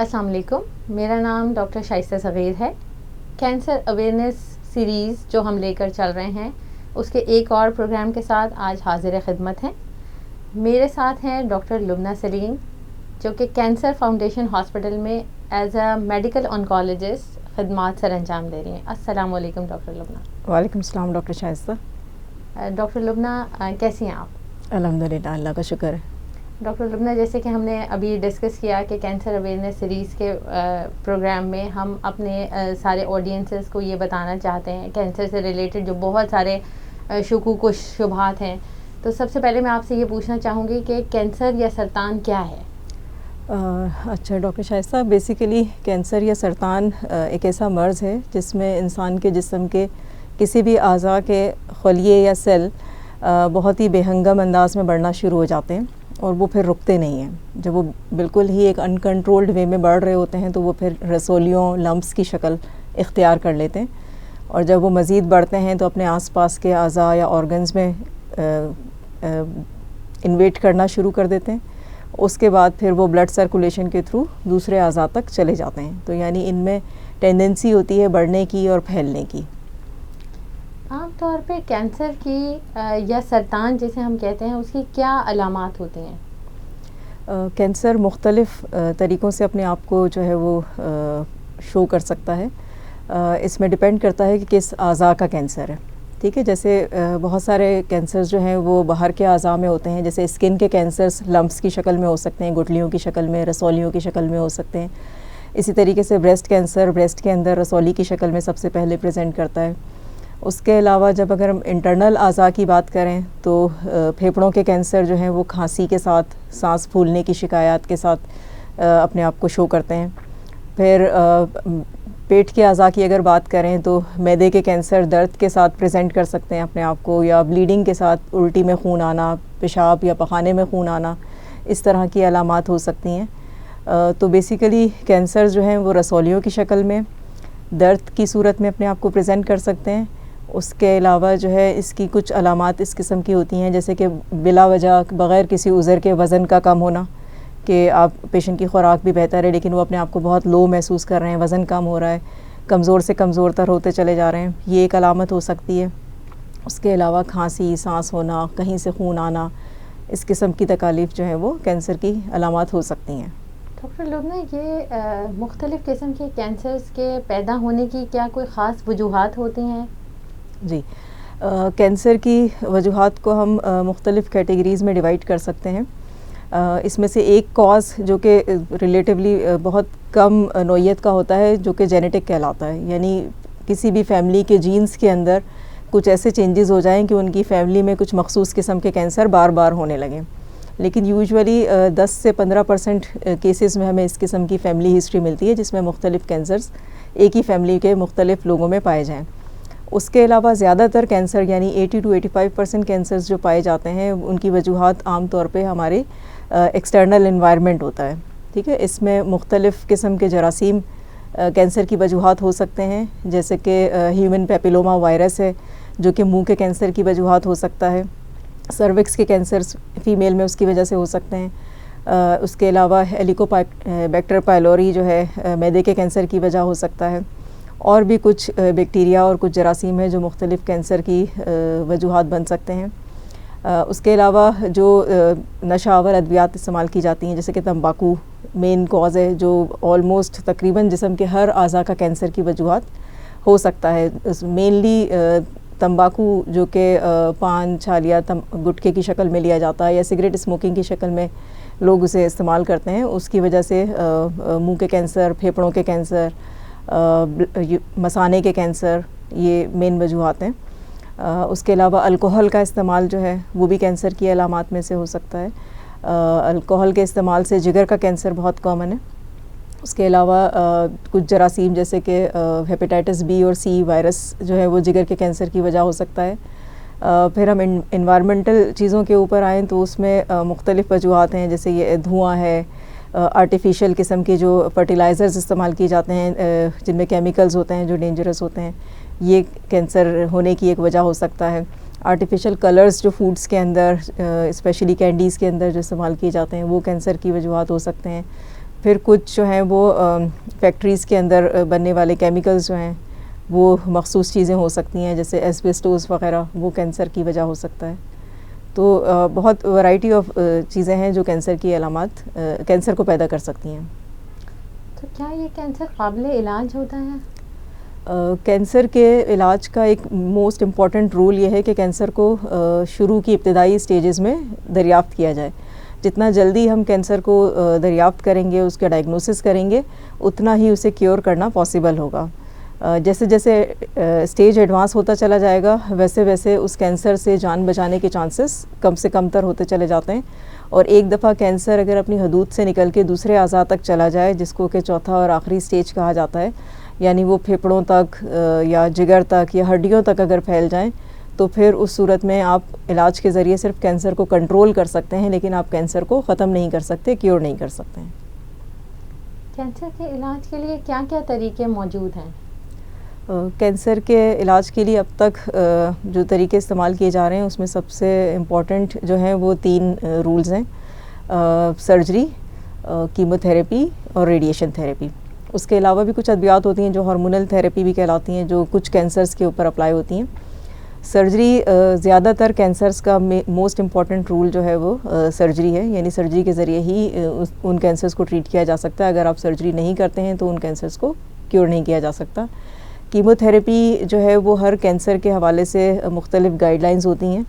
السلام علیکم، میرا نام ڈاکٹر شائستہ صغیر ہے۔ کینسر اویئرنیس سیریز جو ہم لے کر چل رہے ہیں اس کے ایک اور پروگرام کے ساتھ آج حاضر خدمت ہیں۔ میرے ساتھ ہیں ڈاکٹر لبنہ سلیم جو کہ کینسر فاؤنڈیشن ہاسپٹل میں ایز اے میڈیکل آنکولوجسٹ خدمات سر انجام دے رہی ہیں۔ السلام علیکم ڈاکٹر لبنہ۔ وعلیکم السلام ڈاکٹر شائستہ۔ ڈاکٹر لبنہ کیسی ہیں آپ؟ الحمدللہ، اللہ کا شکر ہے۔ ڈاکٹر لبنہ، جیسے کہ ہم نے ابھی ڈسکس کیا کہ کینسر اویئرنیس سیریز کے پروگرام میں ہم اپنے سارے آڈینسز کو یہ بتانا چاہتے ہیں کینسر سے ریلیٹڈ جو بہت سارے شکوک و شبہات ہیں، تو سب سے پہلے میں آپ سے یہ پوچھنا چاہوں گی کہ کینسر یا سرطان کیا ہے؟ اچھا ڈاکٹر شائستہ، بیسیکلی کینسر یا سرطان ایک ایسا مرض ہے جس میں انسان کے جسم کے کسی بھی اعضاء کے خلیے یا سیل بہت ہی بے ہنگم انداز میں بڑھنا شروع ہو جاتے ہیں اور وہ پھر رکتے نہیں ہیں۔ جب وہ بالکل ہی ایک انکنٹرولڈ وے میں بڑھ رہے ہوتے ہیں تو وہ پھر رسولیوں، لمپس کی شکل اختیار کر لیتے ہیں، اور جب وہ مزید بڑھتے ہیں تو اپنے آس پاس کے اعضاء یا آرگنز میں انویٹ کرنا شروع کر دیتے ہیں۔ اس کے بعد پھر وہ بلڈ سرکولیشن کے تھرو دوسرے اعضاء تک چلے جاتے ہیں، تو یعنی ان میں ٹینڈنسی ہوتی ہے بڑھنے کی اور پھیلنے کی۔ عام طور پہ کینسر کی یا سرطان جسے ہم کہتے ہیں اس کی کیا علامات ہوتی ہیں؟ کینسر مختلف طریقوں سے اپنے آپ کو جو ہے وہ شو کر سکتا ہے۔ اس میں ڈپینڈ کرتا ہے کہ کس اعضاء کا کینسر ہے، ٹھیک ہے۔ جیسے بہت سارے کینسرز جو ہیں وہ باہر کے اعضاء میں ہوتے ہیں، جیسے اسکن کے کینسرز لمپس کی شکل میں ہو سکتے ہیں، گٹھلیوں کی شکل میں، رسولیوں کی شکل میں ہو سکتے ہیں۔ اسی طریقے سے بریسٹ کینسر بریسٹ کے اندر رسولی کی شکل میں سب سے پہلے پریزنٹ کرتا ہے۔ اس کے علاوہ جب اگر ہم انٹرنل اعضاء کی بات کریں تو پھیپھڑوں کے کینسر جو ہیں وہ کھانسی کے ساتھ، سانس پھولنے کی شکایات کے ساتھ اپنے آپ کو شو کرتے ہیں۔ پھر پیٹ کے اعضاء کی اگر بات کریں تو معدے کے کینسر درد کے ساتھ پریزنٹ کر سکتے ہیں اپنے آپ کو، یا بلیڈنگ کے ساتھ الٹی میں خون آنا، پیشاب یا پخانے میں خون آنا، اس طرح کی علامات ہو سکتی ہیں۔ تو بیسیکلی کینسر جو ہیں وہ رسولیوں کی شکل میں، درد کی صورت میں اپنے آپ کو پریزنٹ کر سکتے ہیں۔ اس کے علاوہ جو ہے اس کی کچھ علامات اس قسم کی ہوتی ہیں، جیسے کہ بلا وجہ بغیر کسی عذر کے وزن کا کم ہونا، کہ آپ پیشنٹ کی خوراک بھی بہتر ہے لیکن وہ اپنے آپ کو بہت لو محسوس کر رہے ہیں، وزن کم ہو رہا ہے، کمزور سے کمزور تر ہوتے چلے جا رہے ہیں، یہ ایک علامت ہو سکتی ہے۔ اس کے علاوہ کھانسی، سانس ہونا، کہیں سے خون آنا، اس قسم کی تکالیف جو ہیں وہ کینسر کی علامات ہو سکتی ہیں۔ ڈاکٹر لبنہ، یہ مختلف قسم کے کینسرز کے پیدا ہونے کی کیا کوئی خاص وجوہات ہوتی ہیں؟ جی، کینسر کی وجوہات کو ہم مختلف کیٹیگریز میں ڈیوائڈ کر سکتے ہیں۔ اس میں سے ایک کاز جو کہ ریلیٹیولی بہت کم نوعیت کا ہوتا ہے جو کہ جینیٹک کہلاتا ہے، یعنی کسی بھی فیملی کے جینز کے اندر کچھ ایسے چینجز ہو جائیں کہ ان کی فیملی میں کچھ مخصوص قسم کے کینسر بار بار ہونے لگیں، لیکن یوزولی 10 سے 15% کیسز میں ہمیں اس قسم کی فیملی ہسٹری ملتی ہے جس میں مختلف کینسرز ایک ہی فیملی کے مختلف لوگوں میں پائے جائیں۔ اس کے علاوہ زیادہ تر کینسر یعنی 80 to 85% کینسرز جو پائے جاتے ہیں ان کی وجوہات عام طور پہ ہمارے ایکسٹرنل انوائرمنٹ ہوتا ہے، ٹھیک ہے۔ اس میں مختلف قسم کے جراثیم کینسر کی وجوہات ہو سکتے ہیں، جیسے کہ ہیومن پیپیلوما وائرس ہے جو کہ منہ کے کینسر کی وجوہات ہو سکتا ہے، سروکس کے کینسرز فیمیل میں اس کی وجہ سے ہو سکتے ہیں۔ اس کے علاوہ ہیلیکوبیکٹر پائلوری جو ہے معدے کے کینسر کی وجہ ہو سکتا ہے، اور بھی کچھ بیکٹیریا اور کچھ جراثیم ہیں جو مختلف کینسر کی وجوہات بن سکتے ہیں۔ اس کے علاوہ جو نشہ آور ادویات استعمال کی جاتی ہیں جیسے کہ تمباکو مین کاز ہے جو آلموسٹ تقریباً جسم کے ہر اعضاء کا کینسر کی وجوہات ہو سکتا ہے۔ مینلی تمباکو جو کہ پان، چھالیا، گٹکے کی شکل میں لیا جاتا ہے یا سگریٹ اسموکنگ کی شکل میں لوگ اسے استعمال کرتے ہیں، اس کی وجہ سے منہ کے کینسر، پھیپھڑوں کے کینسر، مثانے کے کینسر، یہ مین وجوہات ہیں۔ اس کے علاوہ الکوہل کا استعمال جو ہے وہ بھی کینسر کی علامات میں سے ہو سکتا ہے۔ الکوہل کے استعمال سے جگر کا کینسر بہت کامن ہے۔ اس کے علاوہ کچھ جراثیم جیسے کہ ہیپیٹائٹس بی اور سی وائرس جو ہے وہ جگر کے کینسر کی وجہ ہو سکتا ہے۔ پھر ہم انوائرمنٹل چیزوں کے اوپر آئیں تو اس میں مختلف وجوہات ہیں، جیسے یہ دھواں ہے، آرٹیفیشیل قسم کے جو فرٹیلائزرز استعمال کیے جاتے ہیں جن میں کیمیکلز ہوتے ہیں جو ڈینجرس ہوتے ہیں، یہ کینسر ہونے کی ایک وجہ ہو سکتا ہے۔ آرٹیفیشل کلرز جو فوڈس کے اندر اسپیشلی کینڈیز کے اندر جو استعمال کیے جاتے ہیں وہ کینسر کی وجوہات ہو سکتے ہیں۔ پھر کچھ جو ہیں وہ فیکٹریز کے اندر بننے والے کیمیکلز جو ہیں وہ مخصوص چیزیں ہو سکتی ہیں، جیسے ایسبیسٹوز وغیرہ، وہ کینسر کی وجہ ہو سکتا ہے. تو بہت ورائٹی آف چیزیں ہیں جو کینسر کی علامات کینسر کو پیدا کر سکتی ہیں. تو کیا یہ کینسر قابل علاج ہوتا ہے؟ کینسر کے علاج کا ایک موسٹ امپورٹنٹ رول یہ ہے کہ کینسر کو شروع کی ابتدائی سٹیجز میں دریافت کیا جائے. جتنا جلدی ہم کینسر کو دریافت کریں گے، اس کا ڈائگنوسس کریں گے، اتنا ہی اسے کیور کرنا پاسبل ہوگا. جیسے جیسے اسٹیج ایڈوانس ہوتا چلا جائے گا، ویسے ویسے اس کینسر سے جان بچانے کے چانسز کم سے کم تر ہوتے چلے جاتے ہیں. اور ایک دفعہ کینسر اگر اپنی حدود سے نکل کے دوسرے اعضاء تک چلا جائے، جس کو کہ چوتھا اور آخری اسٹیج کہا جاتا ہے، یعنی وہ پھیپھڑوں تک یا جگر تک یا ہڈیوں تک اگر پھیل جائیں، تو پھر اس صورت میں آپ علاج کے ذریعے صرف کینسر کو کنٹرول کر سکتے ہیں، لیکن آپ کینسر کو ختم نہیں کر سکتے، کیور نہیں کر سکتے ہیں. کینسر کے علاج کے لیے کیا کیا طریقے موجود ہیں؟ کینسر کے علاج کے لیے اب تک جو طریقے استعمال کیے جا رہے ہیں، اس میں سب سے امپورٹنٹ جو ہیں وہ 3 رولز ہیں: سرجری، کیمو تھراپی اور ریڈیشن تھراپی. اس کے علاوہ بھی کچھ ادویات ہوتی ہیں جو ہارمونل تھراپی بھی کہلاتی ہیں، جو کچھ کینسرز کے اوپر اپلائی ہوتی ہیں. سرجری زیادہ تر کینسرز کا موسٹ امپورٹنٹ رول جو ہے وہ سرجری ہے، یعنی سرجری کے ذریعے ہی ان کینسرز کو ٹریٹ کیا جا سکتا ہے. اگر آپ سرجری نہیں کرتے ہیں تو ان کینسرز کو کیور نہیں کیا جا سکتا. کیمو تھراپی جو ہے وہ ہر کینسر کے حوالے سے مختلف گائیڈ لائنز ہوتی ہیں.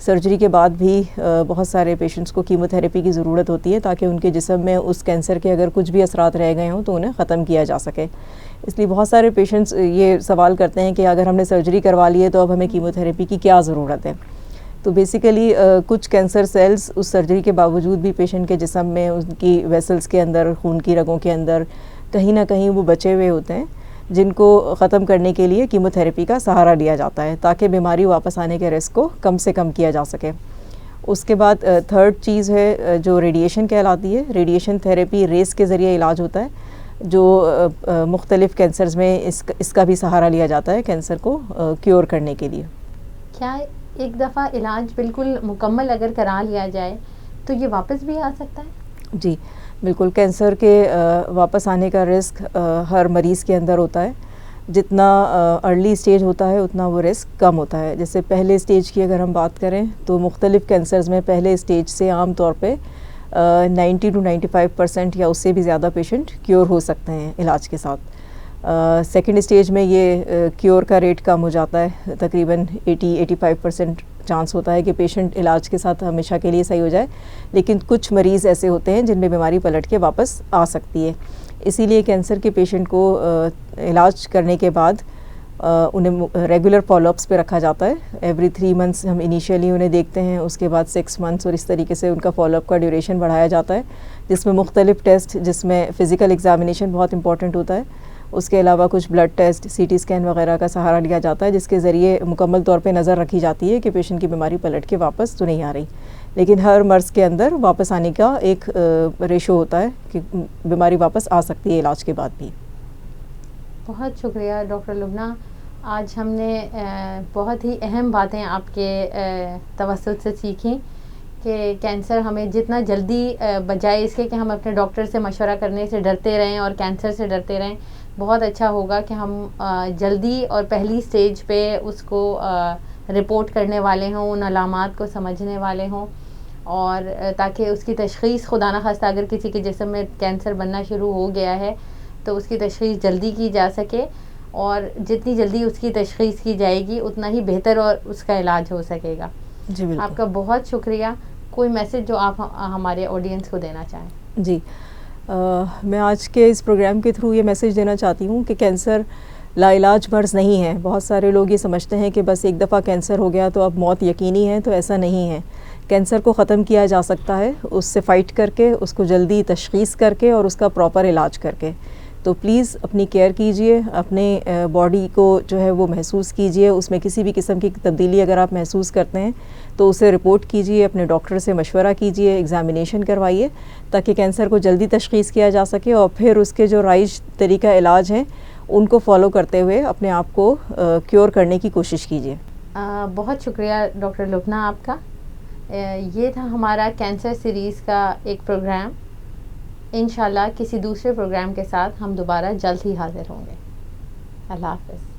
سرجری کے بعد بھی بہت سارے پیشنٹس کو کیمو تھراپی کی ضرورت ہوتی ہے تاکہ ان کے جسم میں اس کینسر کے اگر کچھ بھی اثرات رہ گئے ہوں تو انہیں ختم کیا جا سکے. اس لیے بہت سارے پیشنٹس یہ سوال کرتے ہیں کہ اگر ہم نے سرجری کروا لی ہے تو اب ہمیں کیمو تھراپی کی کیا ضرورت ہے. تو بیسیکلی کچھ کینسر سیلز اس سرجری کے باوجود بھی پیشنٹ کے جسم میں، ان کی ویسلز کے اندر، خون کی رگوں کے اندر کہیں نہ کہیں وہ بچے ہوئے ہوتے ہیں، جن کو ختم کرنے کے لیے کیمو تھراپی کا سہارا لیا جاتا ہے تاکہ بیماری واپس آنے کے رسک کو کم سے کم کیا جا سکے. اس کے بعد تھرڈ چیز ہے جو ریڈیشن کہلاتی ہے. ریڈیشن تھراپی ریس کے ذریعے علاج ہوتا ہے، جو مختلف کینسرز میں اس کا بھی سہارا لیا جاتا ہے کینسر کو کیور کرنے کے لیے. کیا ایک دفعہ علاج بالکل مکمل اگر کرا لیا جائے تو یہ واپس بھی آ سکتا ہے؟ جی بالکل، کینسر کے واپس آنے کا رسک ہر مریض کے اندر ہوتا ہے. جتنا ارلی اسٹیج ہوتا ہے اتنا وہ رسک کم ہوتا ہے. جیسے پہلے اسٹیج کی اگر ہم بات کریں تو مختلف کینسرز میں پہلے اسٹیج سے عام طور پہ 90 to 95% یا اس سے بھی زیادہ پیشنٹ کیور ہو سکتے ہیں علاج کے ساتھ. سیکنڈ اسٹیج میں یہ کیور کا ریٹ کم ہو جاتا ہے، تقریباً 80-85% چانس ہوتا ہے کہ پیشنٹ علاج کے ساتھ ہمیشہ کے لیے صحیح ہو جائے. لیکن کچھ مریض ایسے ہوتے ہیں جن میں بیماری پلٹ کے واپس آ سکتی ہے. اسی لیے کینسر کے پیشنٹ کو علاج کرنے کے بعد انہیں ریگولر فالو اپس پہ رکھا جاتا ہے. ایوری 3 months ہم انیشیلی انہیں دیکھتے ہیں، اس کے بعد 6 months، اور اس طریقے سے ان کا فالو اپ کا ڈیوریشن بڑھایا جاتا ہے، جس میں مختلف ٹیسٹ، جس میں فزیکل ایگزامینیشن بہت امپورٹنٹ ہوتا ہے. اس کے علاوہ کچھ blood test, C T scan وغیرہ کا سہارا لیا جاتا ہے، جس کے ذریعے مکمل طور پہ نظر رکھی جاتی ہے کہ پیشنٹ کی بیماری پلٹ کے واپس تو نہیں آ رہی. لیکن ہر مرض کے اندر واپس آنے کا ایک ریشو ہوتا ہے کہ بیماری واپس آ سکتی ہے علاج کے بعد بھی. بہت شکریہ ڈاکٹر لبنہ. آج ہم نے بہت ہی اہم باتیں آپ کے توسط سے سیکھیں کہ کینسر ہمیں جتنا جلدی بجائے اس کے کہ ہم اپنے ڈاکٹر سے مشورہ کرنے سے ڈرتے رہیں اور کینسر سے ڈرتے رہیں، بہت اچھا ہوگا کہ ہم جلدی اور پہلی سٹیج پہ اس کو رپورٹ کرنے والے ہوں، ان علامات کو سمجھنے والے ہوں، اور تاکہ اس کی تشخیص خدا نخواستہ اگر کسی کے جسم میں کینسر بننا شروع ہو گیا ہے تو اس کی تشخیص جلدی کی جا سکے، اور جتنی جلدی اس کی تشخیص کی جائے گی اتنا ہی بہتر اور اس کا علاج ہو سکے گا. جی بالکل. آپ کا بہت شکریہ. کوئی میسج جو آپ ہمارے آڈینس کو دینا چاہیں؟ جی میں آج کے اس پروگرام کے تھرو یہ میسیج دینا چاہتی ہوں کہ کینسر لا علاج مرض نہیں ہے. بہت سارے لوگ یہ سمجھتے ہیں کہ بس ایک دفعہ کینسر ہو گیا تو اب موت یقینی ہے، تو ایسا نہیں ہے. کینسر کو ختم کیا جا سکتا ہے اس سے فائٹ کر کے، اس کو جلدی تشخیص کر کے اور اس کا پراپر علاج کر کے. تو پلیز اپنی کیئر کیجئے، اپنے باڈی کو جو ہے وہ محسوس کیجئے. اس میں کسی بھی قسم کی تبدیلی اگر آپ محسوس کرتے ہیں تو اسے رپورٹ کیجئے، اپنے ڈاکٹر سے مشورہ کیجئے، ایگزامینیشن کروائیے تاکہ کینسر کو جلدی تشخیص کیا جا سکے، اور پھر اس کے جو رائج طریقہ علاج ہیں ان کو فالو کرتے ہوئے اپنے آپ کو کیور کرنے کی کوشش کیجئے. بہت شکریہ ڈاکٹر لبنہ آپ کا. یہ تھا ہمارا کینسر سیریز کا ایک پروگرام. انشاءاللہ کسی دوسرے پروگرام کے ساتھ ہم دوبارہ جلد ہی حاضر ہوں گے. اللہ حافظ.